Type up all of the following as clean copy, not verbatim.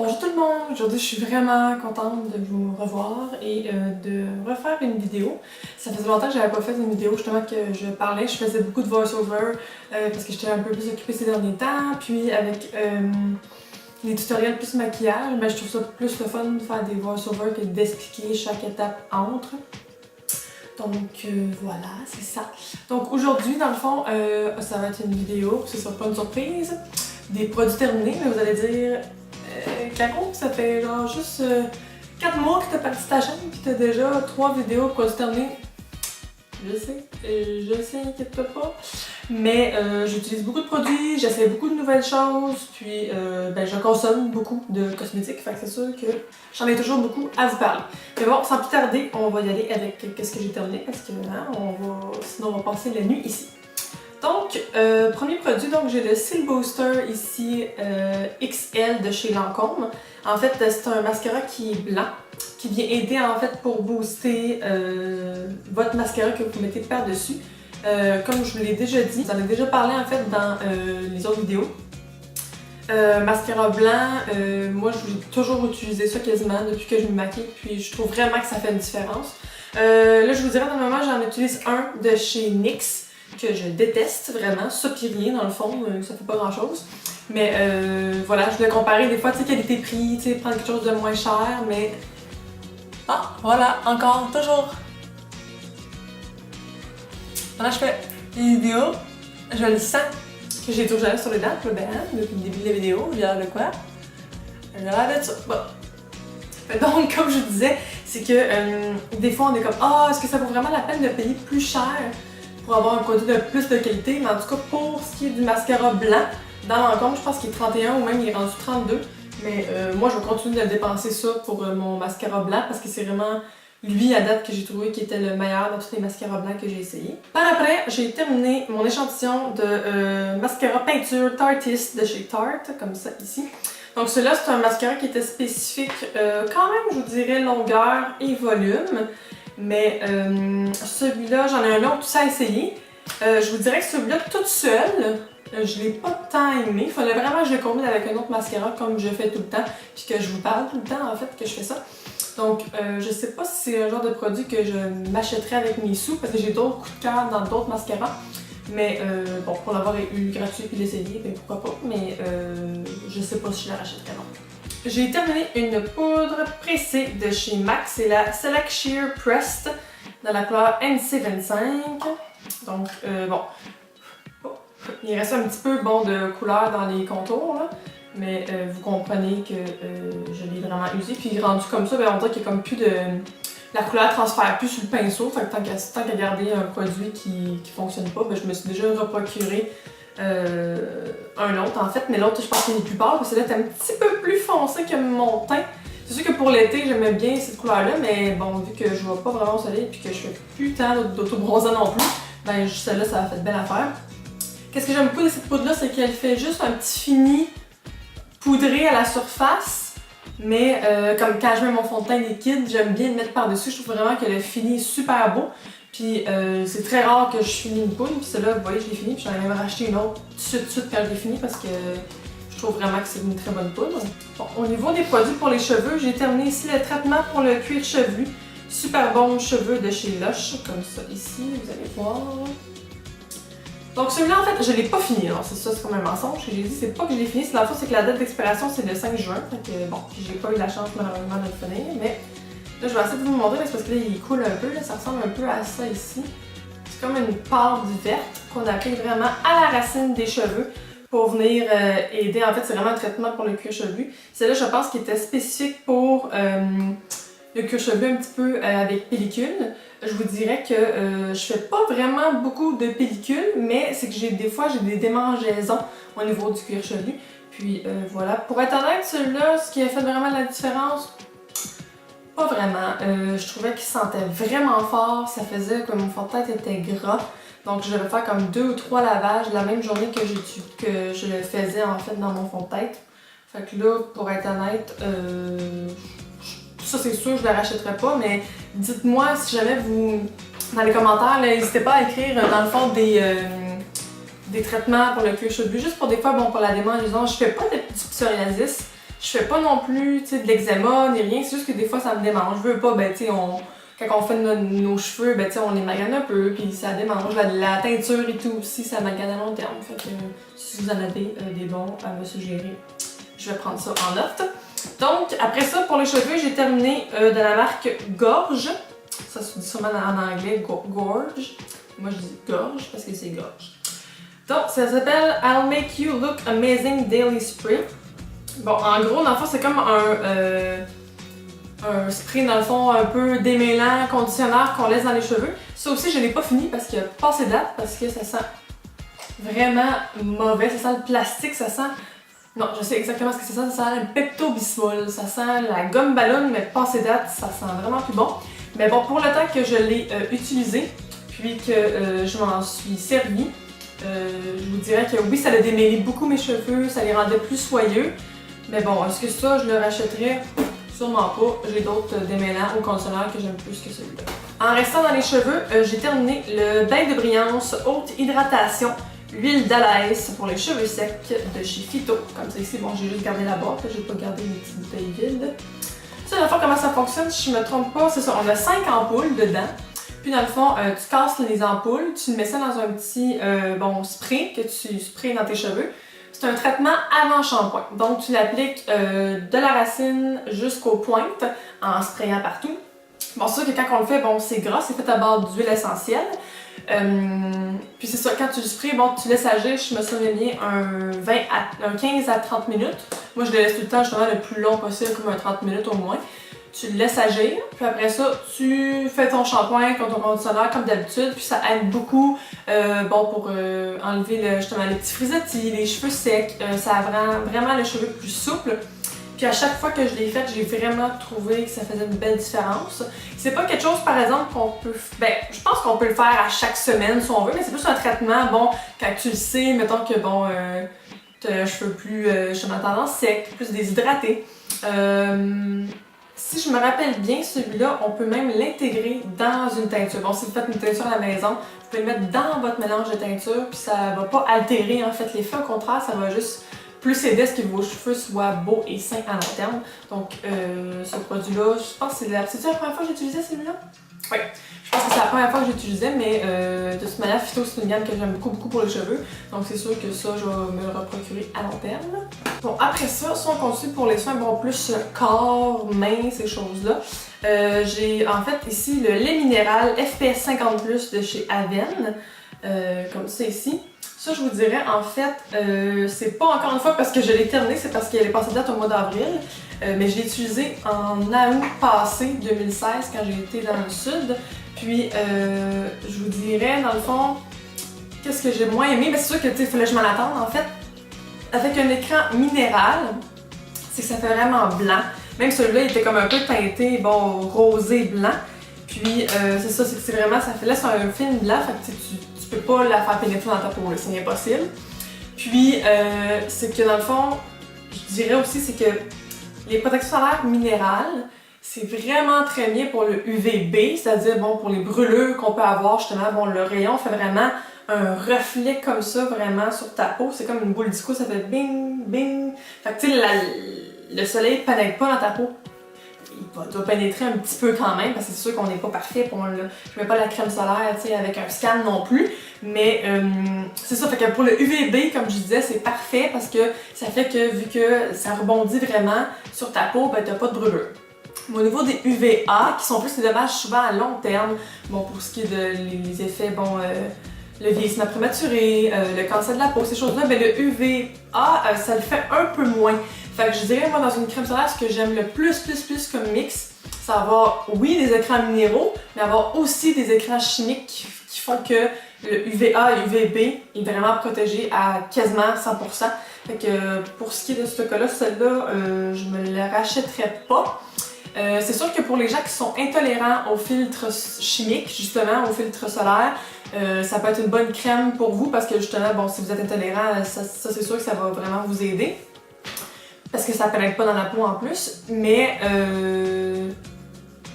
Bonjour tout le monde! Aujourd'hui, je suis vraiment contente de vous revoir et de refaire une vidéo. Ça faisait longtemps que j'avais pas fait une vidéo justement que je parlais. Je faisais beaucoup de voice-over parce que j'étais un peu plus occupée ces derniers temps. Puis avec les tutoriels plus maquillage, ben, je trouve ça plus le fun de faire des voice-over que d'expliquer chaque étape entre. Donc voilà, c'est ça. Donc aujourd'hui, dans le fond, ça va être une vidéo, ce sera pas une surprise, des produits terminés, mais vous allez dire Caro, ça fait genre juste 4 mois que t'as parti ta chaîne pis t'as déjà 3 vidéos de produits terminés. Je sais, inquiète-toi pas. Mais j'utilise beaucoup de produits, j'essaie beaucoup de nouvelles choses, puis ben, je consomme beaucoup de cosmétiques, fait que c'est sûr que j'en ai toujours beaucoup à vous parler. Mais bon, sans plus tarder, on va y aller avec qu'est-ce que j'ai terminé, parce que hein, sinon on va passer la nuit ici. Donc, premier produit, donc j'ai le Cil Booster ici XL de chez Lancôme. En fait, c'est un mascara qui est blanc, qui vient aider en fait pour booster votre mascara que vous mettez par-dessus. Comme je vous l'ai déjà dit, j'en ai déjà parlé en fait dans les autres vidéos. Mascara blanc, moi j'ai toujours utilisé ça quasiment depuis que je me maquille, puis je trouve vraiment que ça fait une différence. Là, je vous dirais, dans le moment, j'en utilise un de chez NYX, que je déteste vraiment, ça pis rien dans le fond, ça fait pas grand chose. Mais voilà, je voulais comparer des fois, tu sais, qualité-prix, tu sais, prendre quelque chose de moins cher, mais... Ah, voilà, encore, toujours. Voilà, je fais des vidéos, je le sens que j'ai toujours sur les dents, puis ben, depuis le début de la vidéo, j'ai l'air de quoi? J'ai l'air de ça. Bon. Donc, comme je vous disais, c'est que des fois, on est comme « Ah, est-ce que ça vaut vraiment la peine de payer plus cher? » pour avoir un produit de plus de qualité, mais en tout cas pour ce qui est du mascara blanc, dans Lancôme, je pense qu'il est 31 ou même il est rendu 32, mais moi je vais continuer de dépenser ça pour mon mascara blanc parce que c'est vraiment lui à date que j'ai trouvé qui était le meilleur dans tous les mascaras blancs que j'ai essayé. Par après, j'ai terminé mon échantillon de mascara peinture Tarteist de chez Tarte, comme ça ici. Donc celui-là c'est un mascara qui était spécifique quand même, je vous dirais, longueur et volume. Mais celui-là, j'en ai un autre tout ça à essayer. Je vous dirais que celui-là, toute seule, je l'ai pas tant aimé. Il fallait vraiment que je le combine avec un autre mascara comme je fais tout le temps, puis que je vous parle tout le temps en fait que je fais ça. Donc je sais pas si c'est un genre de produit que je m'achèterais avec mes sous, parce que j'ai d'autres coups de cœur dans d'autres mascaras. Mais bon, pour l'avoir eu gratuit puis l'essayer, ben pourquoi pas. Mais je sais pas si je la rachèterais non. J'ai terminé une poudre pressée de chez MAC, c'est la Select Sheer Pressed dans la couleur NC25. Donc bon, il reste un petit peu bon de couleur dans les contours, là, mais vous comprenez que je l'ai vraiment usé. Puis rendu comme ça, ben, on dirait qu'il n'y a comme plus de... La couleur transfère plus sur le pinceau, fait que tant qu'à garder un produit qui fonctionne pas, ben, je me suis déjà reprocuré un autre en fait, mais l'autre je pense qu'il est plus pâle parce que là c'est un petit peu plus foncé que mon teint. C'est sûr que pour l'été j'aimais bien cette couleur là, mais bon, vu que je vais pas vraiment au soleil et que je fais plus tant d'auto-bronzant non plus, ben celle-là ça a fait belle affaire. Qu'est-ce que j'aime beaucoup de cette poudre là, c'est qu'elle fait juste un petit fini poudré à la surface, mais comme quand je mets mon fond de teint liquide, j'aime bien le mettre par-dessus, je trouve vraiment que le fini est super beau. Puis c'est très rare que je finis une poudre, puis celle-là, vous voyez, je l'ai fini, puis j'en ai même racheté une autre tout de suite quand je l'ai fini parce que je trouve vraiment que c'est une très bonne poudre. Bon, au niveau des produits pour les cheveux, j'ai terminé ici le traitement pour le cuir chevelu. Super bon cheveux de chez Lush, comme ça ici, vous allez voir. Donc celui-là, en fait, je l'ai pas fini, alors c'est ça, c'est comme un mensonge. J'ai dit, c'est pas que je l'ai fini, c'est la fois, c'est que la date d'expiration, c'est le 5 juin. Fait que bon, j'ai pas eu la chance malheureusement de le finir, mais là, je vais essayer de vous montrer parce que là, il coule un peu, là, ça ressemble un peu à ça ici. C'est comme une pâte verte qu'on applique vraiment à la racine des cheveux pour venir aider. En fait, c'est vraiment un traitement pour le cuir chevelu. Celle-là, je pense qu'il était spécifique pour le cuir chevelu un petit peu avec pellicule. Je vous dirais que je fais pas vraiment beaucoup de pellicule, mais c'est que des fois, j'ai des démangeaisons au niveau du cuir chevelu. Puis voilà. Pour être honnête, celui-là, ce qui a fait vraiment la différence, pas vraiment. Je trouvais qu'il sentait vraiment fort. Ça faisait que mon fond de teint était gras. Donc je devais faire comme 2 ou 3 lavages la même journée que je le faisais en fait dans mon fond de tête. Fait que là, pour être honnête, ça c'est sûr je ne le rachèterai pas, mais dites-moi si jamais vous, dans les commentaires, n'hésitez pas à écrire dans le fond des traitements pour le cuir chevelu, juste pour des fois, bon, pour la démangeaison. Je fais pas du psoriasis, Je fais pas non plus, tu sais, de l'eczéma ni rien, c'est juste que des fois ça me démange. Je veux pas, ben tu sais, quand on fait nos cheveux, ben tu sais, on les magane un peu, puis ça démange. La teinture et tout aussi, ça magane à long terme. Fait que si vous en avez des bons à me suggérer, je vais prendre ça en note. Donc, après ça, pour les cheveux, j'ai terminé de la marque Gorge. Ça se dit sûrement en anglais, Gorge. Moi, je dis Gorge parce que c'est gorge. Donc, ça s'appelle I'll Make You Look Amazing Daily Spray. Bon, en gros, dans le fond, c'est comme un spray, dans le fond, un peu démêlant, conditionneur qu'on laisse dans les cheveux. Ça aussi, je l'ai pas fini parce qu'il a passé date, parce que ça sent vraiment mauvais. Ça sent le plastique, ça sent... Non, je sais exactement ce que ça sent. Ça sent le Pepto-Bismol. Ça sent la gomme ballon, mais passé date, ça sent vraiment plus bon. Mais bon, pour le temps que je l'ai utilisé, puis que je m'en suis servi, je vous dirais que oui, ça a démêlé beaucoup mes cheveux, ça les rendait plus soyeux. Mais bon, est-ce que ça, je le rachèterais? Sûrement pas. J'ai d'autres démêlants ou conditionneurs que j'aime plus que celui-là. En restant dans les cheveux, j'ai terminé le bain de brillance haute hydratation, huile d'alaïs pour les cheveux secs de chez Phyto. Comme ça ici, bon, j'ai juste gardé la boîte, j'ai pas gardé mes petites bouteilles vides. Ça, dans le fond, comment ça fonctionne, si je me trompe pas, c'est ça, on a 5 ampoules dedans. Puis dans le fond, tu casses les ampoules, tu mets ça dans un petit spray que tu sprays dans tes cheveux. C'est un traitement avant shampoing. Donc tu l'appliques de la racine jusqu'aux pointes en sprayant partout. Bon, c'est sûr que quand on le fait, bon, c'est gras, c'est fait à base d'huile essentielle. Puis c'est ça, quand tu le sprays, bon, tu laisses agir, je me souviens bien, un 15 à 30 minutes. Moi, je le laisse tout le temps justement le plus long possible, comme un 30 minutes au moins. Tu le laisses agir, puis après ça, tu fais ton shampoing, ton conditionneur comme d'habitude, puis ça aide beaucoup pour enlever justement les petits frisottis, les cheveux secs, ça rend vraiment le cheveu plus souple. Puis à chaque fois que je l'ai fait, j'ai vraiment trouvé que ça faisait une belle différence. C'est pas quelque chose, par exemple, qu'on peut... Ben, je pense qu'on peut le faire à chaque semaine si on veut, mais c'est plus un traitement, bon, quand tu le sais, mettons que, bon, t'as les cheveux plus, justement, tendance sec, plus déshydraté. Si je me rappelle bien, celui-là, on peut même l'intégrer dans une teinture. Bon, si vous faites une teinture à la maison, vous pouvez le mettre dans votre mélange de teinture, puis ça va pas altérer, en fait, l'effet. Au contraire, ça va juste plus aider à ce que vos cheveux soient beaux et sains à long terme. Donc, ce produit-là, je pense que c'est la première fois que j'ai utilisé celui-là? Oui, je pense que c'est la première fois que j'utilisais, mais de toute manière, Phyto, c'est une gamme que j'aime beaucoup pour les cheveux. Donc, c'est sûr que ça, je vais me le reprocurer à long terme. Bon, après ça, si on continue pour les soins, bon, plus corps, mains, ces choses-là. J'ai en fait ici le lait minéral FPS 50+ de chez Aven, comme ça ici. Ça, je vous dirais, en fait, c'est pas encore une fois parce que je l'ai terminé, c'est parce qu'elle est passée date au mois d'avril. Mais je l'ai utilisé en août passé, 2016, quand j'ai été dans le sud. Puis, je vous dirais, dans le fond, qu'est-ce que j'ai moins aimé? C'est sûr que, tu sais, il fallait que je m'en attende, en fait. Avec un écran minéral, c'est que ça fait vraiment blanc. Même celui-là, il était comme un peu teinté, bon, rosé blanc. Puis, c'est ça, c'est que c'est vraiment, ça fait là, c'est un film blanc, fait que tu peux pas la faire pénétrer dans ta peau, c'est impossible. Puis, c'est que dans le fond, je dirais aussi, c'est que les protections solaires minérales, c'est vraiment très bien pour le UVB, c'est-à-dire bon pour les brûlures qu'on peut avoir justement. Bon, le rayon fait vraiment un reflet comme ça vraiment sur ta peau. C'est comme une boule disco, ça fait bing, bing. Fait que tu sais, le soleil ne pénètre pas dans ta peau. Il doit pénétrer un petit peu quand même, parce que c'est sûr qu'on n'est pas parfait. Je mets pas la crème solaire avec un scan non plus. Mais c'est ça, fait que pour le UVB, comme je disais, c'est parfait parce que ça fait que vu que ça rebondit vraiment sur ta peau, ben t'as pas de brûlure. Au niveau des UVA, qui sont plus des dommages souvent à long terme, bon pour ce qui est les effets, bon le vieillissement prématuré, le cancer de la peau, ces choses-là, ben le UVA, ça le fait un peu moins. Fait que je dirais, moi, dans une crème solaire, ce que j'aime le plus comme mix, c'est avoir, oui, des écrans minéraux, mais avoir aussi des écrans chimiques qui font que le UVA et UVB est vraiment protégé à quasiment 100%. Fait que pour ce qui est de ce cas-là, celle-là, je me la rachèterais pas. C'est sûr que pour les gens qui sont intolérants aux filtres chimiques, justement, aux filtres solaires, ça peut être une bonne crème pour vous parce que justement, bon, si vous êtes intolérant, ça c'est sûr que ça va vraiment vous aider. Parce que ça ne pénètre pas dans la peau en plus, mais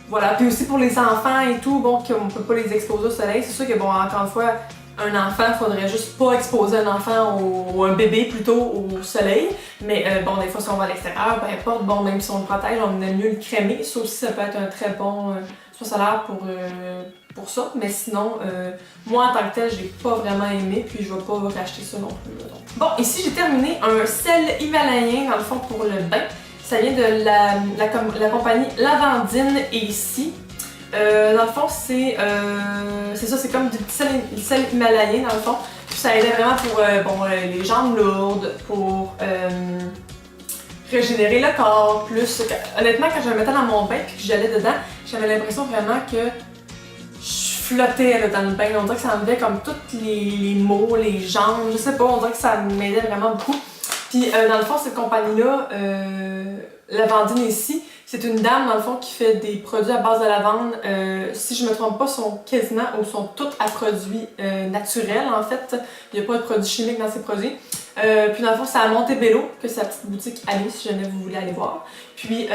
voilà. Puis aussi pour les enfants et tout, bon, qu'on ne peut pas les exposer au soleil, c'est sûr que bon, encore une fois, un enfant, il faudrait juste pas exposer un enfant ou un bébé plutôt au soleil. Mais bon, des fois, si on va à l'extérieur, peu importe, bon, même si on le protège, on aime mieux le crémer. Ça aussi, ça peut être un très bon solaire pour ça. Mais sinon, moi, en tant que tel, j'ai pas vraiment aimé, puis je vais pas racheter ça non plus. Donc. Bon, ici, j'ai terminé un sel himalayen, dans le fond, pour le bain. Ça vient de la compagnie Lavandine et ici. Dans le fond, c'est ça, c'est comme du petit sel himalayen dans le fond. Puis ça aidait vraiment pour les jambes lourdes, pour régénérer le corps, plus. Honnêtement, quand je le mettais dans mon bain et que j'allais dedans, j'avais l'impression vraiment que je flottais là, dans le bain. On dirait que ça enlevait comme tous les maux, les jambes, je sais pas, on dirait que ça m'aidait vraiment beaucoup. Puis dans le fond, cette compagnie-là, Lavandine ici, c'est une dame dans le fond qui fait des produits à base de lavande. Si je me trompe pas, sont quasiment ou sont tous à produits naturels en fait. Il n'y a pas de produits chimiques dans ces produits. Puis dans le fond, c'est à Montebello que c'est la petite boutique Alice, si jamais vous voulez aller voir. Puis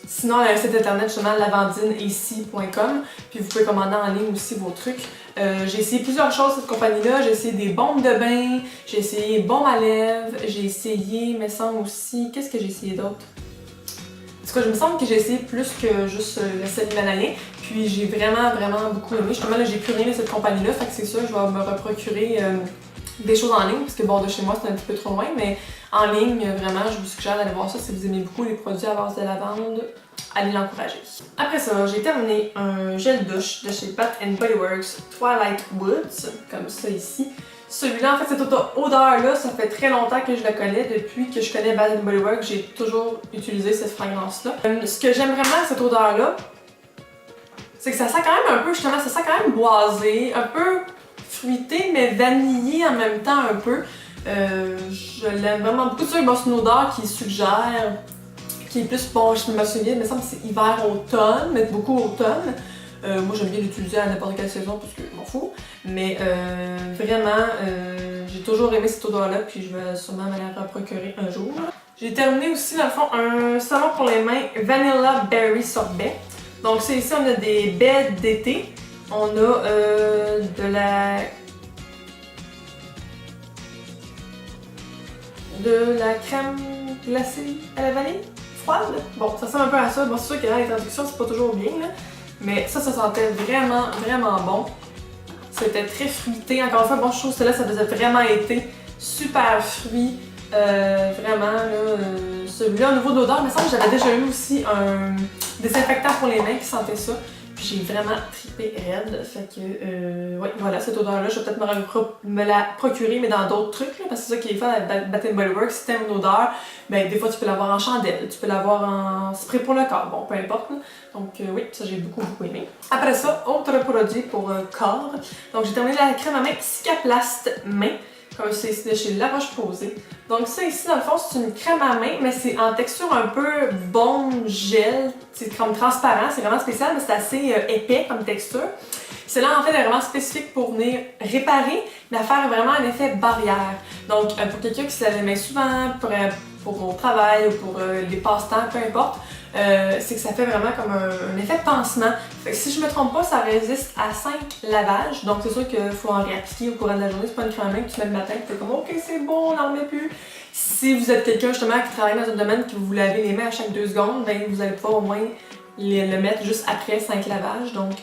sinon, elle a un site internet justement lavandineacy.com. Puis vous pouvez commander en ligne aussi vos trucs. J'ai essayé plusieurs choses cette compagnie-là. J'ai essayé des bombes de bain, j'ai essayé baume à lèvres, j'ai essayé, me semble aussi, qu'est-ce que j'ai essayé d'autre? En tout cas, je me semble que j'ai essayé plus que juste le sel himalayen. Puis j'ai vraiment beaucoup aimé. Justement, là, j'ai plus rien de cette compagnie-là. Fait que c'est ça, je vais me reprocurer des choses en ligne. Parce que bon, de chez moi, c'est un petit peu trop loin. Mais en ligne, vraiment, je vous suggère d'aller voir ça. Si vous aimez beaucoup les produits à base de lavande, allez l'encourager. Après ça, j'ai terminé un gel douche de chez Bath Body Works Twilight Woods. Comme ça ici. Celui-là, en fait, cette odeur-là, ça fait très longtemps que je la connais. Depuis que je connais Bath Body Works, j'ai toujours utilisé cette fragrance-là. Ce que j'aime vraiment à cette odeur-là, c'est que ça sent quand même un peu, justement, ça sent quand même boisé, un peu fruité, mais vanillé en même temps un peu. Je l'aime vraiment beaucoup. C'est une odeur qui suggère, qui est plus, bon, je me souviens, il me semble que c'est hiver-automne, mais beaucoup automne. Moi, j'aime bien l'utiliser à n'importe quelle saison parce que je m'en fous. Mais vraiment, j'ai toujours aimé cette odeur-là, puis je vais sûrement me la procurer un jour. J'ai terminé aussi, dans le fond, un savon pour les mains Vanilla Berry Sorbet. Donc, c'est ici, on a des baies d'été. On a de la crème glacée à la vanille froide. Bon, ça ressemble un peu à ça. Bon, c'est sûr que dans les traductions, c'est pas toujours bien, là. Mais ça sentait vraiment bon. C'était très fruité. Encore une fois, bon, je trouve que celle-là, ça faisait vraiment été super fruit. Vraiment, là, celui-là, au niveau de l'odeur, il me semble que j'avais déjà eu aussi un désinfectant pour les mains qui sentait ça. Puis j'ai vraiment trippé raide. Fait que, ouais, voilà, cette odeur-là, je vais peut-être me la procurer, mais dans d'autres trucs, là, parce que c'est ça qui est fait à Bath Body Works. Si t'aimes une odeur, ben, des fois, tu peux l'avoir en chandelle, tu peux l'avoir en spray pour le corps, bon, peu importe. Là. Donc, oui, ça, j'ai beaucoup aimé. Après ça, autre produit pour corps. Donc, j'ai terminé la crème à main Cicaplast Main. Comme c'est ici de chez La Roche-Posay. Donc ça ici, dans le fond, c'est une crème à main, mais c'est en texture un peu baume gel. C'est comme transparent, c'est vraiment spécial, mais c'est assez épais comme texture. Celle-là, en fait, est vraiment spécifique pour venir réparer, mais à faire vraiment un effet barrière. Donc, pour quelqu'un qui se lave les mains souvent, pour au travail ou pour les passe-temps, peu importe, c'est que ça fait vraiment comme un effet pansement. Fait que si je me trompe pas, ça résiste à 5 lavages. Donc c'est sûr qu'il faut en réappliquer au courant de la journée. C'est pas une crème à main que tu mets le matin et tu es comme ok c'est bon, on n'en remet plus. Si vous êtes quelqu'un justement qui travaille dans un domaine que vous vous lavez les mains à chaque 2 secondes, ben vous allez pouvoir au moins le mettre juste après 5 lavages. Donc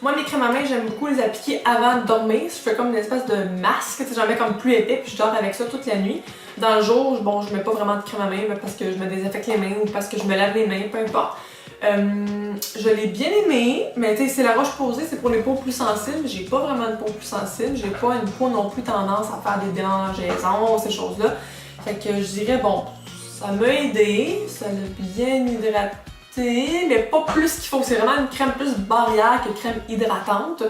moi mes crèmes à main, j'aime beaucoup les appliquer avant de dormir. Je fais comme une espèce de masque, j'en mets comme plus épais puis je dors avec ça toute la nuit. Dans le jour, bon, je mets pas vraiment de crème à main parce que je me désinfecte les mains ou parce que je me lave les mains, peu importe. Je l'ai bien aimé, mais tu sais, c'est La Roche-Posay, c'est pour les peaux plus sensibles. J'ai pas vraiment de peau plus sensible, j'ai pas une peau non plus tendance à faire des démangeaisons, ces choses-là. Fait que je dirais, bon, ça m'a aidé, ça l'a bien hydraté, mais pas plus qu'il faut. C'est vraiment une crème plus barrière que crème hydratante.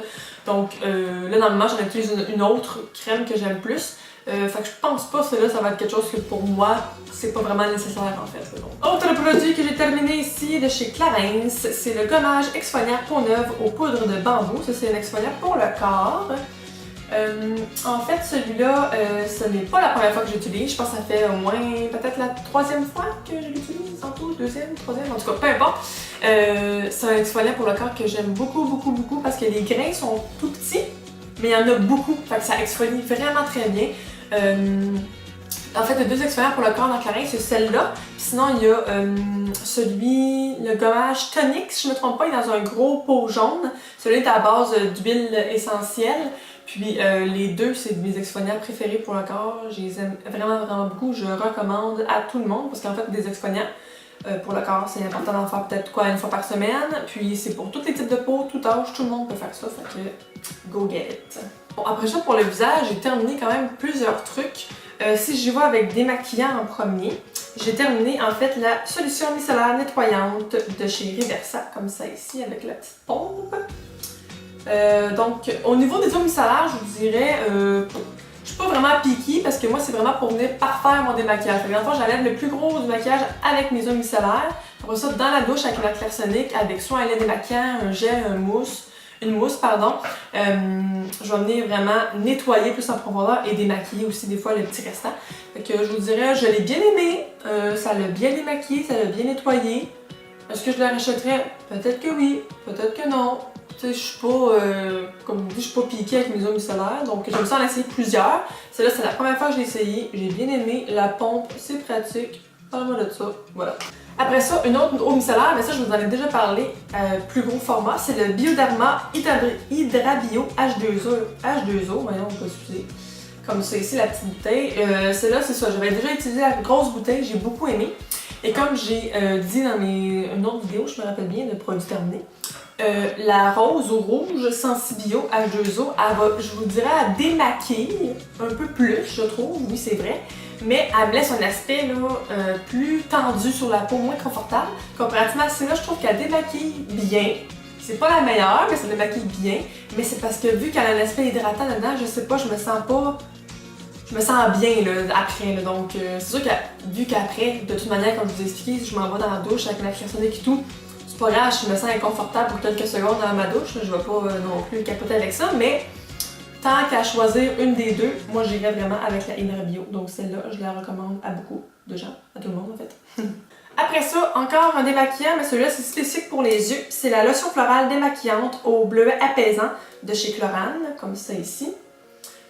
Donc là, dans le moment, j'en utilise une autre crème que j'aime plus. Fait que je pense pas que celle-là, ça va être quelque chose que pour moi, c'est pas vraiment nécessaire en fait. Donc. Autre produit que j'ai terminé ici de chez Clarins, c'est le gommage exfoliant peau neuve aux poudres de bambou. Ça, c'est un exfoliant pour le corps. En fait, celui-là, ce n'est pas la première fois que j'utilise. Je pense que ça fait au moins peut-être la 3e fois que je l'utilise, en tout, 2e, 3e, en tout cas, peu importe. C'est un exfoliant pour le corps que j'aime beaucoup parce que les grains sont tout petits. mais il y en a beaucoup, fait que ça exfolie vraiment très bien. En fait, il y a 2 exfoliants pour le corps dans Clarins, c'est celle-là. Sinon, il y a le gommage tonique, si je me trompe pas, il est dans un gros pot jaune. Celui-là est à base d'huile essentielle. Puis les deux, c'est mes exfoliants préférés pour le corps. Je les aime vraiment, vraiment beaucoup. Je recommande à tout le monde parce qu'en fait, des exfoliants pour le corps, c'est important d'en faire peut-être une fois par semaine. Puis c'est pour tous les types de peau, tout âge, tout le monde peut faire ça. Fait que go get it. Bon, après ça, pour le visage, j'ai terminé quand même plusieurs trucs. Si j'y vais avec démaquillant en premier, j'ai terminé en fait la solution micellaire nettoyante de chez Reversa, comme ça ici, avec la petite pompe. Donc, au niveau des eaux micellaires, je vous dirais, je suis pas vraiment picky parce que moi, c'est vraiment pour venir parfaire mon démaquillage. Fait que, dans le fond, j'enlève le plus gros du maquillage avec mes eaux micellaires. Après ça, dans la douche avec ma Clairsonic, avec soit un lait démaquillant, un gel, une mousse, pardon. Je vais venir vraiment nettoyer plus en profondeur et démaquiller aussi des fois le petit restant. Fait que je vous dirais, je l'ai bien aimé, ça l'a bien démaquillé, ça l'a bien nettoyé. Est-ce que je la rachèterais? Peut-être que oui, peut-être que non. Tu sais, je suis pas, comme je dis, je suis pas piquée avec mes eaux micellaires, donc j'aime ça en essayer plusieurs. Celle-là, c'est la première fois que je l'ai essayé, j'ai bien aimé. La pompe, c'est pratique. Parle-moi de ça, voilà. Après ça, une autre eau micellaire, mais ça je vous en ai déjà parlé, plus gros format, c'est le Bioderma Hydrabio H2O, voyons, on peut utiliser. Comme ça ici, la petite bouteille. Celle-là, c'est ça, j'avais déjà utilisé la grosse bouteille, j'ai beaucoup aimé. Et comme j'ai dit dans une autre vidéo, je me rappelle bien, de produit terminé, la rose ou rouge Sensibio H2O, elle va, je vous dirais, elle démaquille un peu plus, je trouve, oui c'est vrai, mais elle me laisse un aspect là, plus tendu sur la peau, moins confortable. Comparativement à celle-là, je trouve qu'elle démaquille bien. C'est pas la meilleure, mais ça démaquille bien. Mais c'est parce que vu qu'elle a un aspect hydratant dedans, je sais pas, je me sens bien là, après. Là. Donc c'est sûr que vu qu'après, de toute manière, comme je vous ai expliqué, si je m'en vais dans la douche avec ma Clairsonic et tout, c'est pas grave, je me sens inconfortable pour quelques secondes dans ma douche. Là. Je vais pas non plus capoter avec ça, mais tant qu'à choisir une des deux, moi j'irais vraiment avec la Hydrabio. Donc celle-là, je la recommande à beaucoup de gens, à tout le monde en fait. Après ça, encore un démaquillant, mais celui-là c'est spécifique pour les yeux. C'est la lotion florale démaquillante au bleuet apaisant de chez Chlorane, comme ça ici.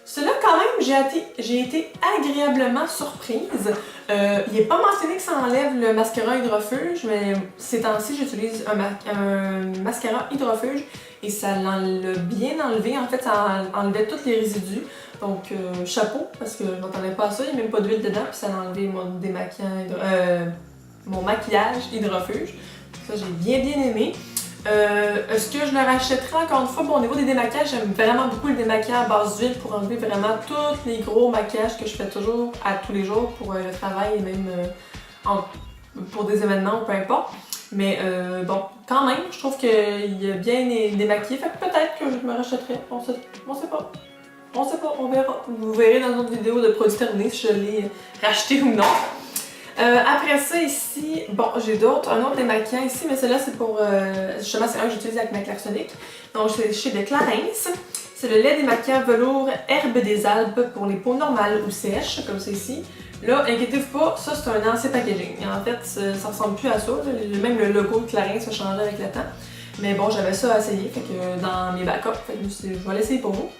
Celui-là, quand même, j'ai été agréablement surprise. Il n'est pas mentionné que ça enlève le mascara hydrofuge, mais ces temps-ci, j'utilise un mascara hydrofuge et ça l'a bien enlevé. En fait, ça enlevait tous les résidus. Donc, chapeau, parce que je m'attendais pas à ça. Il n'y a même pas d'huile dedans, puis ça a enlevé mon maquillage hydrofuge. Ça, j'ai bien aimé. Est-ce que je le rachèterai encore une fois? Bon, au niveau des démaquillages, j'aime vraiment beaucoup le démaquillant à base d'huile pour enlever vraiment tous les gros maquillages que je fais toujours à tous les jours pour le travail et même pour des événements ou peu importe. Mais bon, quand même, je trouve qu'il est bien démaquillé, fait que peut-être que je me rachèterai. On sait pas. On sait pas, on verra. Vous verrez dans une autre vidéo de produits terminés si je l'ai racheté ou non. Après ça ici, bon j'ai un autre démaquillant ici, mais celui-là c'est pour, justement c'est un que j'utilise avec ma Clairsonic. Donc c'est chez de Clarins. C'est le lait démaquillant velours Herbe des Alpes pour les peaux normales ou sèches, comme ça ici. Là, inquiétez-vous pas, ça c'est un ancien packaging. En fait, ça ressemble plus à ça, même le logo de Clarins a changé avec le temps. Mais bon, j'avais ça à essayer, fait que dans mes backups, fait que je vais l'essayer pour vous.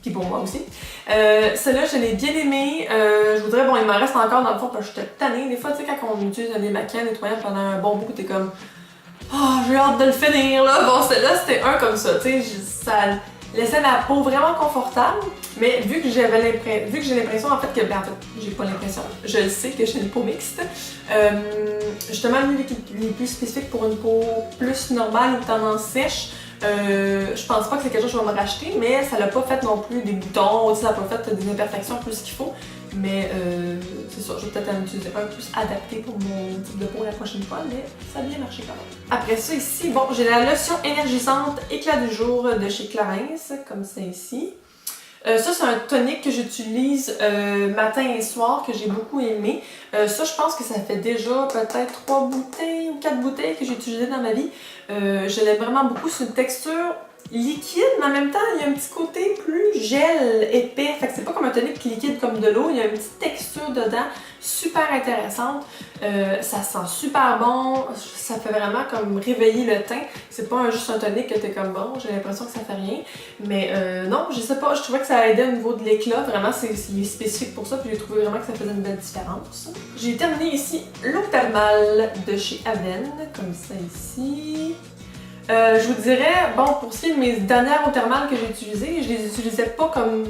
Puis pour moi aussi. Celle-là, je l'ai bien aimée. Je voudrais, bon, il m'en reste encore dans le fond parce que j'étais tannée. Des fois, tu sais, quand on utilise un démaquillant nettoyant pendant un bon bout, t'es comme oh, j'ai hâte de le finir là. Bon, celle-là, c'était un comme ça, tu sais, ça laissait la peau vraiment confortable. Mais vu que j'ai l'impression, en fait, en fait, j'ai pas l'impression, je le sais que j'ai une peau mixte. Justement, les plus spécifiques pour une peau plus normale ou tendance sèche. Je pense pas que c'est quelque chose que je vais me racheter, mais ça l'a pas fait non plus des boutons, ça l'a pas fait des imperfections plus qu'il faut. Mais c'est ça, je vais peut-être en utiliser un plus adapté pour mon type de peau la prochaine fois, mais ça a bien marché quand même. Après ça ici, bon, j'ai la lotion énergisante éclat du jour de chez Clarins, comme ça ici. Ça, c'est un tonique que j'utilise matin et soir, que j'ai beaucoup aimé. Ça, je pense que ça fait déjà peut-être 3 bouteilles ou 4 bouteilles que j'ai utilisées dans ma vie. Je l'aime vraiment beaucoup. C'est une texture liquide, mais en même temps, il y a un petit côté plus gel, épais. Fait que c'est pas comme un tonique liquide comme de l'eau. Il y a une petite texture dedans, super intéressante. Ça sent super bon. Ça fait vraiment comme réveiller le teint. C'est pas juste un tonique que t'es comme bon. J'ai l'impression que ça fait rien. Mais non, je sais pas. Je trouvais que ça aidait au niveau de l'éclat. Vraiment, c'est spécifique pour ça. Puis j'ai trouvé vraiment que ça faisait une belle différence. J'ai terminé ici l'eau thermale de chez Aven, comme ça ici. Je vous dirais, bon, pour ce qui est de mes dernières eaux thermales que j'ai utilisées, je les utilisais pas comme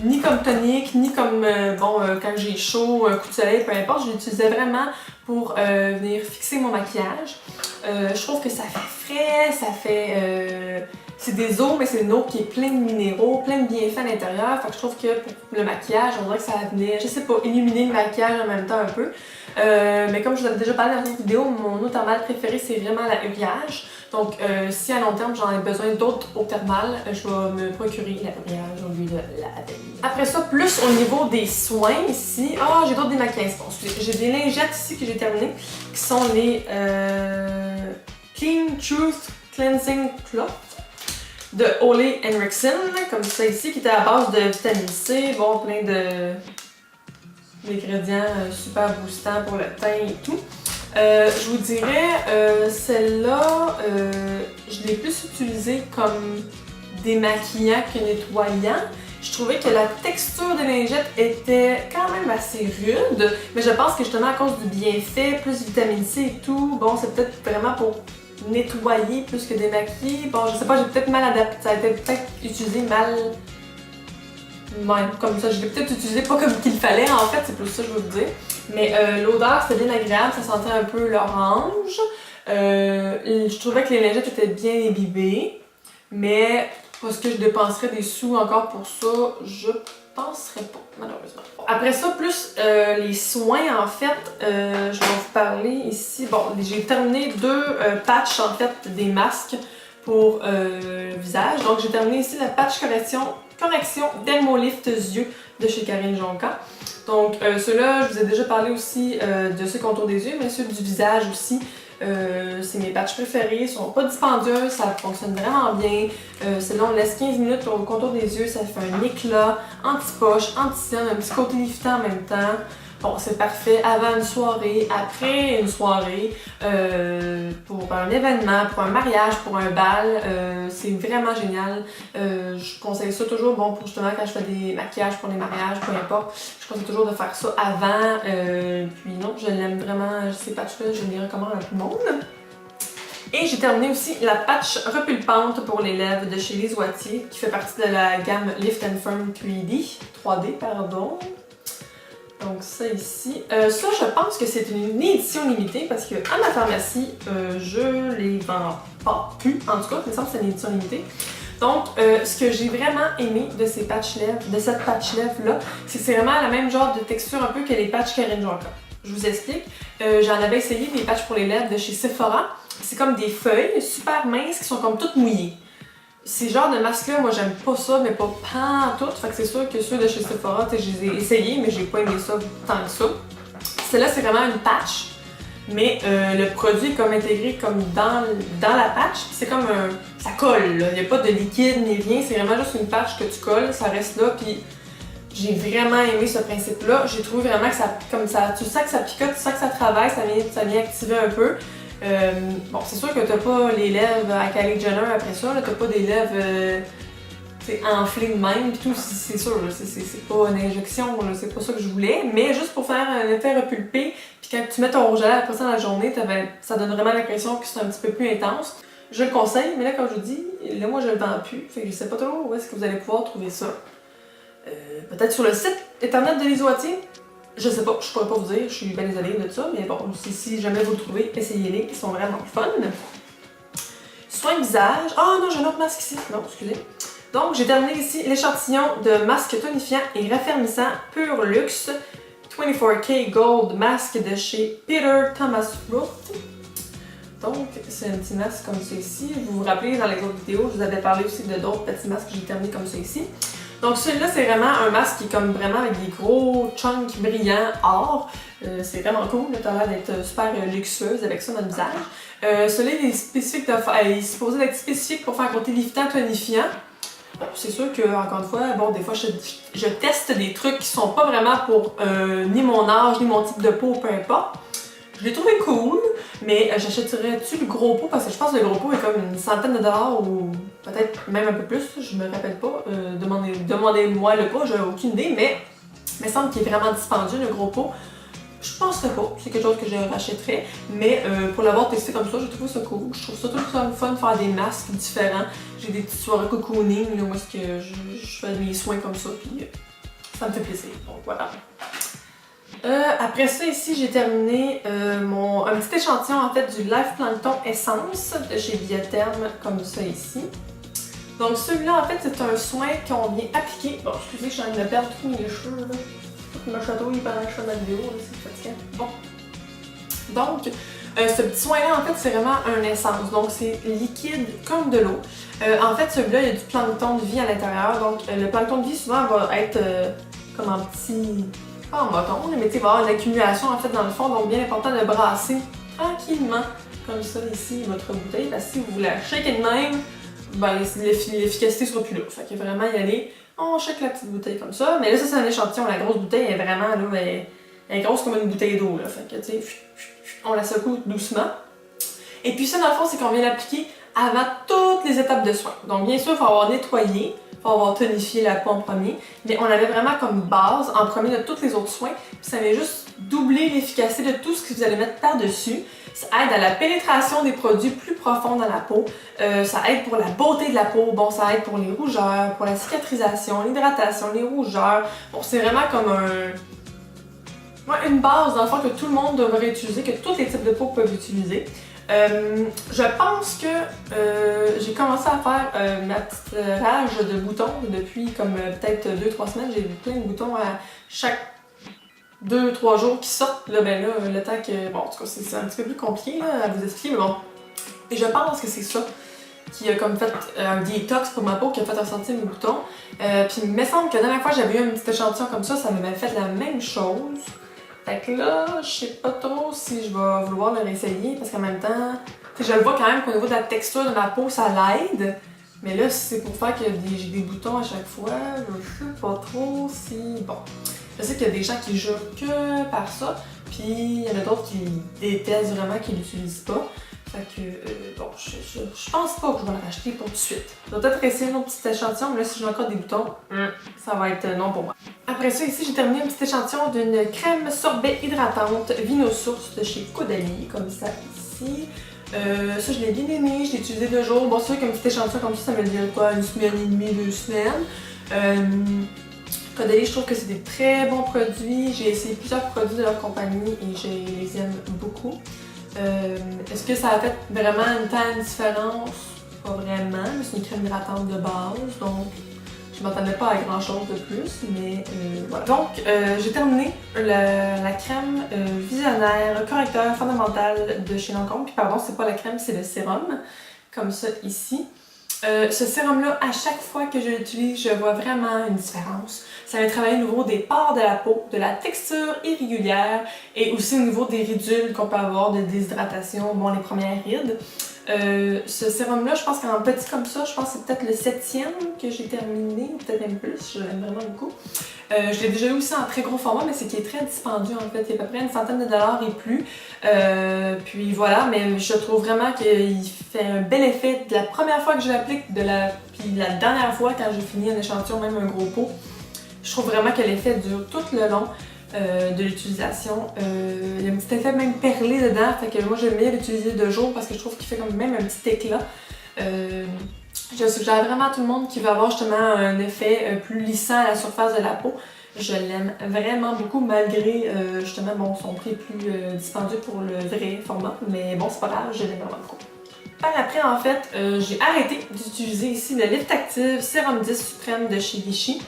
ni comme tonique, ni comme quand j'ai chaud, un coup de soleil, peu importe. Je l'utilisais vraiment pour venir fixer mon maquillage. Je trouve que ça fait frais, ça fait. C'est des eaux, mais c'est une eau qui est pleine de minéraux, plein de bienfaits à l'intérieur. Fait que je trouve que pour le maquillage, on dirait que ça venait, je sais pas, illuminer le maquillage en même temps un peu. Mais comme je vous avais déjà parlé dans une autre vidéo, mon eau thermale préférée, c'est vraiment la Uriage. Donc, si à long terme j'en ai besoin d'autres eaux thermales, je vais me procurer la Uriage au lieu de la Aven. Après ça, plus au niveau des soins ici. Ah, j'ai d'autres démaquillants. Bon, j'ai des lingettes ici que j'ai terminées, qui sont les Clean Truth Cleansing Cloth de Ole Henriksen, comme ça ici, qui était à base de vitamine C, bon, plein d'ingrédients super boostants pour le teint et tout. Je vous dirais, celle-là, je l'ai plus utilisée comme démaquillant que nettoyant. Je trouvais que la texture des lingettes était quand même assez rude, mais je pense que justement à cause du bienfait, plus vitamine C et tout, bon, c'est peut-être vraiment pour nettoyer plus que démaquiller. Bon, je sais pas, j'ai peut-être mal adapté, ça a été peut-être utilisé mal. Ouais, comme ça, je l'ai peut-être utilisé pas comme qu'il fallait, en fait, c'est plus ça que je veux vous dire. Mais l'odeur, c'était bien agréable, ça sentait un peu l'orange. Je trouvais que les lingettes étaient bien imbibées, mais parce que je dépenserais des sous encore pour ça, je penserais pas, malheureusement. Après ça, plus les soins, en fait, je vais vous parler ici. Bon, j'ai terminé deux patchs, en fait, des masques pour le visage. Donc, j'ai terminé ici la patch correction Dermolift yeux de chez Karine Jonca. Donc, ceux-là, je vous ai déjà parlé aussi de ceux contours des yeux, mais ceux du visage aussi. C'est mes patchs préférés, ils sont pas dispendieux, ça fonctionne vraiment bien. Celle-là, on laisse 15 minutes au contour des yeux, ça fait un éclat, anti-poche, anti-cerne, un petit côté liftant en même temps. Bon, c'est parfait avant une soirée, après une soirée, pour un événement, pour un mariage, pour un bal. C'est vraiment génial. Je conseille ça toujours, bon, pour justement quand je fais des maquillages pour les mariages, peu importe. Je conseille toujours de faire ça avant. Puis non, je l'aime vraiment, ces patchs-là, je les recommande à tout le monde. Et j'ai terminé aussi la patch repulpante pour les lèvres de chez Les Oitiers, qui fait partie de la gamme Lift and Firm 3D, pardon. Donc ça ici. Ça, je pense que c'est une édition limitée parce que à ma pharmacie, je les vends pas plus. En tout cas, il me semble que c'est une édition limitée. Donc, ce que j'ai vraiment aimé de ces patchs lèvres, de cette patch lèvre là, c'est que c'est vraiment le même genre de texture un peu que les patchs Karine Jonca. Je vous explique. J'en avais essayé des patchs pour les lèvres de chez Sephora. C'est comme des feuilles super minces qui sont comme toutes mouillées. Ces genres de masques-là, moi j'aime pas ça, mais pas pantoute. Fait que c'est sûr que ceux de chez Sephora, je les ai essayés, mais j'ai pas aimé ça tant que ça. Celle-là, c'est vraiment une patch, mais le produit est comme intégré comme dans la patch. C'est comme un... ça colle, là. Il n'y a pas de liquide ni rien, c'est vraiment juste une patch que tu colles, ça reste là, puis j'ai vraiment aimé ce principe-là. J'ai trouvé vraiment que ça, comme ça, tu sens que ça picote, tu sens que ça travaille, ça vient activer un peu. Bon, c'est sûr que t'as pas les lèvres à Kylie Jenner après ça, t'as pas des lèvres enflées de même pis tout, c'est sûr, c'est pas une injection, c'est pas ça que je voulais, mais juste pour faire un effet repulpé, puis quand tu mets ton rouge à lèvres après ça dans la journée, ça donne vraiment l'impression que c'est un petit peu plus intense. Je le conseille, mais là comme je vous dis, là moi je le vends plus, fait que je sais pas trop où est-ce que vous allez pouvoir trouver ça. Peut-être sur le site internet de Les Oitiers. Je sais pas, je pourrais pas vous dire, je suis bien désolée de ça, mais bon, si jamais vous le trouvez, essayez-les, ils sont vraiment fun. Soin visage. Ah non, j'ai un autre masque ici. Non, excusez. Donc, j'ai terminé ici l'échantillon de masque tonifiant et raffermissant Pure Luxe 24K Gold Mask de chez Peter Thomas Roth. Donc, c'est un petit masque comme ça ici. Vous vous rappelez, dans les autres vidéos, je vous avais parlé aussi de d'autres petits masques que j'ai terminés comme ça ici. Donc celui-là, c'est vraiment un masque qui est comme vraiment avec des gros chunks brillants or. C'est vraiment cool, t'as l'air d'être super luxueuse avec ça dans le visage. Celui-là, il est spécifique, il est supposé être spécifique pour faire un côté liftant, tonifiant. Bon, c'est sûr que, encore une fois, bon, des fois, je teste des trucs qui sont pas vraiment pour ni mon âge, ni mon type de peau, peu importe. Je l'ai trouvé cool, mais j'achèterais-tu le gros pot parce que je pense que le gros pot est comme une centaine de dollars ou peut-être même un peu plus, je me rappelle pas. Demandez-moi le pot, j'ai aucune idée, mais il me semble qu'il est vraiment dispendieux le gros pot. Je penserais pas, c'est quelque chose que je rachèterais, mais pour l'avoir testé comme ça, j'ai trouvé ça cool. Je trouve ça tout le temps fun de faire des masques différents. J'ai des petites soirées cocooning où est-ce que je fais mes soins comme ça, puis ça me fait plaisir. Donc voilà. Après ça, ici, j'ai terminé un petit échantillon en fait du Life Plankton Essence de chez Biotherm, comme ça ici. Donc celui-là, en fait, c'est un soin qu'on vient appliquer. Bon, excusez, je suis en train de perdre tous mes cheveux là. Tout me chatouille pendant que je fais ma vidéo, c'est fatigant. Bon. Donc, ce petit soin-là, en fait, c'est vraiment un essence. Donc, c'est liquide comme de l'eau. En fait, celui-là, il y a du plancton de vie à l'intérieur. Donc, le plancton de vie, souvent, va être comme en petit... pas en bâton, mais il va y avoir une accumulation, en fait, dans le fond. Donc, bien important de brasser tranquillement, comme ça, ici, votre bouteille. Parce que si vous la shakez de même, ben, l'efficacité sera plus là. Fait que vraiment y aller, on shake la petite bouteille comme ça. Mais là, ça, c'est un échantillon. La grosse bouteille est vraiment, là, elle est grosse comme une bouteille d'eau, là. Fait que, tu sais, on la secoue doucement. Et puis ça, dans le fond, c'est qu'on vient l'appliquer avant toutes les étapes de soin. Donc, bien sûr, il faut avoir nettoyé, il faut avoir tonifié la peau en premier, mais on l'avait vraiment comme base en premier de tous les autres soins. Puis ça vient juste doubler l'efficacité de tout ce que vous allez mettre par-dessus. Ça aide à la pénétration des produits plus profonds dans la peau. Ça aide pour la beauté de la peau. Bon, ça aide pour les rougeurs, pour la cicatrisation, l'hydratation, les rougeurs. Bon, c'est vraiment comme une base, dans le fond, que tout le monde devrait utiliser, que tous les types de peau peuvent utiliser. Je pense que j'ai commencé à faire ma petite rage de boutons depuis comme peut-être 2-3 semaines. J'ai plein de boutons à chaque 2-3 jours qui sortent. Là, ben là, le temps que... Bon, en tout cas, c'est un petit peu plus compliqué là, à vous expliquer, mais bon. Et je pense que c'est ça qui a comme fait un détox pour ma peau, qui a fait ressortir mes boutons. Puis il me semble que la dernière fois que j'avais eu un petit échantillon comme ça m'avait fait la même chose. Fait que là, je sais pas trop si je vais vouloir le réessayer parce qu'en même temps, je le vois quand même qu'au niveau de la texture de ma peau, ça l'aide. Mais là, si c'est pour faire que j'ai des boutons à chaque fois, je sais pas trop si... Bon, je sais qu'il y a des gens qui jurent que par ça, puis il y en a d'autres qui détestent vraiment, qui l'utilisent pas. Fait que, bon, je pense pas que je vais le racheter pour tout de suite. Je vais peut-être essayer un autre petit échantillon, mais là, si j'ai encore des boutons, ça va être non pour moi. Après ça, ici, j'ai terminé un petit échantillon d'une crème sorbet hydratante Vinosource de chez Caudalie, comme ça, ici. Ça, je l'ai bien aimé, je l'ai utilisé 2 jours. Bon, c'est sûr qu'un petit échantillon comme ça me dirait quoi, 1 semaine et demie, 2 semaines. Caudalie, je trouve que c'est des très bons produits. J'ai essayé plusieurs produits de leur compagnie et je les aime beaucoup. Est-ce que ça a fait vraiment une différence? Pas vraiment, mais c'est une crème hydratante de base, donc je m'attendais pas à grand chose de plus, mais voilà. Donc, j'ai terminé la crème visionnaire correcteur fondamental de chez Lancôme. Puis pardon, c'est pas la crème, c'est le sérum, comme ça ici. Ce sérum-là, à chaque fois que je l'utilise, je vois vraiment une différence. Ça vient travailler au niveau des pores de la peau, de la texture irrégulière et aussi au niveau des ridules qu'on peut avoir de déshydratation, bon, les premières rides. Ce sérum-là, je pense qu'en petit comme ça, je pense que c'est peut-être le 7e que j'ai terminé, ou peut-être même plus, je l'aime vraiment beaucoup. Je l'ai déjà eu aussi en très gros format, mais c'est qu'il est très dispendieux en fait, il y a à peu près une centaine de dollars et plus. Puis voilà, mais je trouve vraiment qu'il fait un bel effet de la première fois que je l'applique, puis la dernière fois quand j'ai fini un échantillon, même un gros pot. Je trouve vraiment que l'effet dure tout le long de l'utilisation. Il y a un petit effet même perlé dedans, fait que moi j'aime bien l'utiliser de jour parce que je trouve qu'il fait comme même un petit éclat. Je suggère vraiment à tout le monde qui veut avoir justement un effet plus lissant à la surface de la peau. Je l'aime vraiment beaucoup malgré justement bon, son prix plus dispendieux pour le vrai format, mais bon c'est pas grave, je l'aime vraiment beaucoup. Par après en fait, j'ai arrêté d'utiliser ici le Lift Active Sérum 10 Suprême de chez Vichy.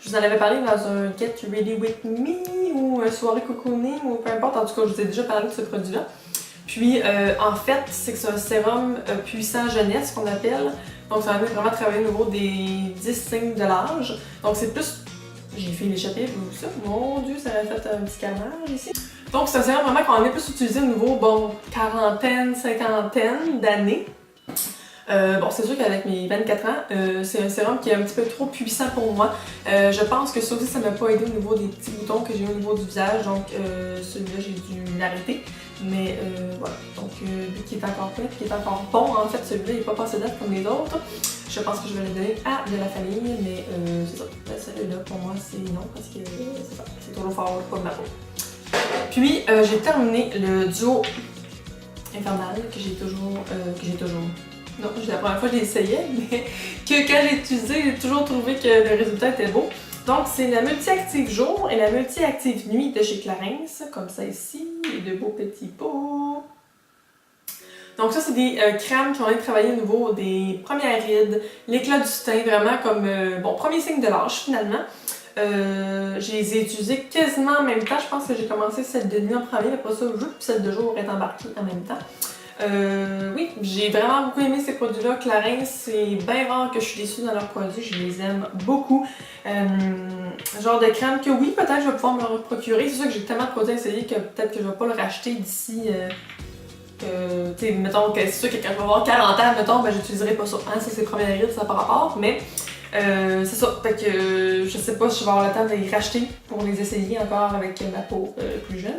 Je vous en avais parlé dans un Get Ready With Me ou un soirée cocooning ou peu importe, en tout cas je vous ai déjà parlé de ce produit-là. Puis en fait, c'est que c'est un sérum puissant jeunesse qu'on appelle. Donc ça m'a vraiment travaillé au niveau des 10 signes de l'âge. Donc c'est plus... J'ai fait l'échappée, vous ça. Mon Dieu, ça a fait un petit carnage ici. Donc c'est un sérum vraiment qu'on est plus utilisé au niveau, bon, quarantaine, cinquantaine d'années. Bon, c'est sûr qu'avec mes 24 ans, c'est un sérum qui est un petit peu trop puissant pour moi. Je pense que ça aussi, ça m'a pas aidé au niveau des petits boutons que j'ai au niveau du visage, donc celui-là, j'ai dû l'arrêter. Mais voilà, donc vu qu'il est encore prêt, qu'il est encore bon, en fait, celui-là, il n'est pas passé date comme les autres. Je pense que je vais le donner à de la famille, mais c'est ça. Celui-là, pour moi, c'est non, parce que c'est ça, c'est trop fort pour ma peau. Puis, j'ai terminé le duo infernal que j'ai toujours... Non, c'est la première fois que je l'ai essayé, mais que quand j'ai utilisé, j'ai toujours trouvé que le résultat était beau. Donc, c'est la multi-active jour et la multi-active nuit de chez Clarins, comme ça ici, les deux beaux petits pots. Donc ça, c'est des crèmes qui ont été travaillées au niveau des premières rides, l'éclat du teint, vraiment comme, bon, premier signe de l'âge finalement. Je les ai utilisées quasiment en même temps. Je pense que j'ai commencé celle de nuit en premier, après ça, celle de jour est embarquée en même temps. Oui, j'ai vraiment beaucoup aimé ces produits-là. Clarins, c'est bien rare que je suis déçue dans leurs produits, je les aime beaucoup. Genre de crème que oui, peut-être je vais pouvoir me le procurer. C'est sûr que j'ai tellement de produits à essayer que peut-être que je vais pas le racheter d'ici... tu sais, mettons que c'est sûr que quand je vais avoir 40 ans, mettons, ben j'utiliserai pas ça. Hein, ça c'est première rides, ça par rapport, mais c'est ça. Fait que je sais pas si je vais avoir le temps de les racheter pour les essayer encore avec ma peau plus jeune.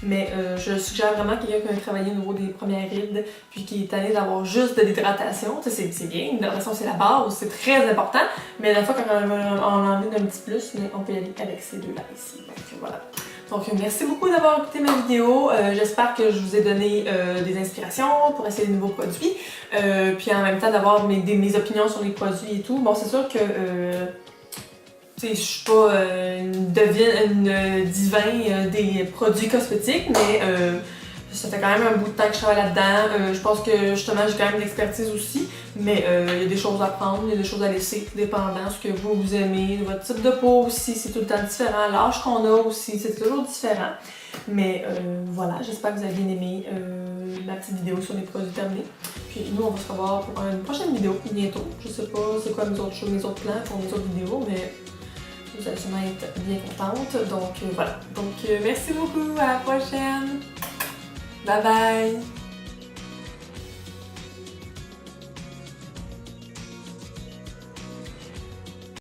Mais je suggère vraiment quelqu'un qui a travaillé au niveau des premières rides, puis qui est tanné d'avoir juste de l'hydratation. C'est bien, l'hydratation c'est la base, c'est très important. Mais la fois quand on en enlève un petit plus, on peut y aller avec ces deux-là ici. Donc voilà. Donc merci beaucoup d'avoir écouté ma vidéo. J'espère que je vous ai donné des inspirations pour essayer de nouveaux produits. Puis en même temps d'avoir mes opinions sur les produits et tout. Bon, c'est sûr que je suis pas une divin des produits cosmétiques, mais ça fait quand même un bout de temps que je travaille là-dedans. Je pense que justement j'ai quand même de l'expertise aussi, mais il y a des choses à prendre, il y a des choses à laisser, dépendant de ce que vous aimez, votre type de peau aussi, c'est tout le temps différent, l'âge qu'on a aussi, c'est toujours différent. Mais voilà, j'espère que vous avez bien aimé ma petite vidéo sur les produits terminés. Puis nous, on va se revoir pour une prochaine vidéo bientôt. Je sais pas c'est quoi mes autres plans pour mes autres vidéos, mais vous allez sûrement être bien contente. Donc voilà. Donc merci beaucoup, à la prochaine! Bye bye!